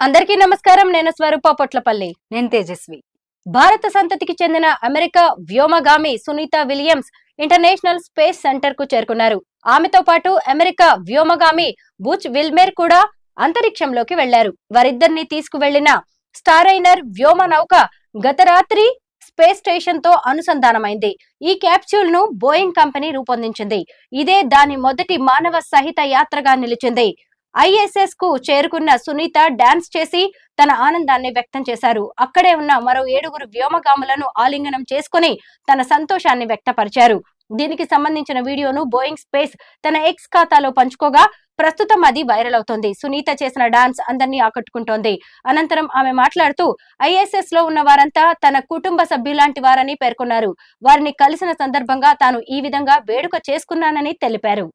అందరికీ నమస్కారం. నేను స్వరూప పొట్లపల్లి. నేను తేజస్వి. భారత సంతతికి చెందిన అమెరికా వ్యోమగామి Sunita Williams international space centre కు చేరుకున్నారు. ఆమెతో పాటు అమెరికా వ్యోమగామి బుచ్ విల్మేర్ కూడా అంతరిక్షంలోకి వెళ్లారు. వారిద్దరిని తీసుకువెళ్లిన స్టారైనర్ వ్యోమ నౌక గత రాత్రి స్పేస్ స్టేషన్ తో అనుసంధానమైంది. ఈ క్యాప్సూల్ ను బోయింగ్ కంపెనీ రూపొందించింది. ఇదే దాని మొదటి మానవ సహిత యాత్రగా నిలిచింది. ఐఎస్ఎస్ కు చేరుకున్న సునీత డాన్స్ చేసి తన ఆనందాన్ని వ్యక్తం చేశారు. అక్కడే ఉన్న మరో 7 వ్యోమగాములను ఆలింగనం చేసుకుని తన సంతోషాన్ని వ్యక్తపరిచారు. దీనికి సంబంధించిన వీడియోను బోయింగ్ స్పేస్ తన ఎక్స్ ఖాతాలో పంచుకోగా ప్రస్తుతం అది వైరల్ అవుతోంది. సునీత చేసిన డాన్స్ అందరినీ ఆకట్టుకుంటోంది. అనంతరం ఆమె మాట్లాడుతూ ఐఎస్ఎస్ లో ఉన్న వారంతా తన కుటుంబ సభ్యులాంటి వారని పేర్కొన్నారు. వారిని కలిసిన సందర్భంగా తాను ఈ విధంగా వేడుక చేసుకున్నానని తెలిపారు.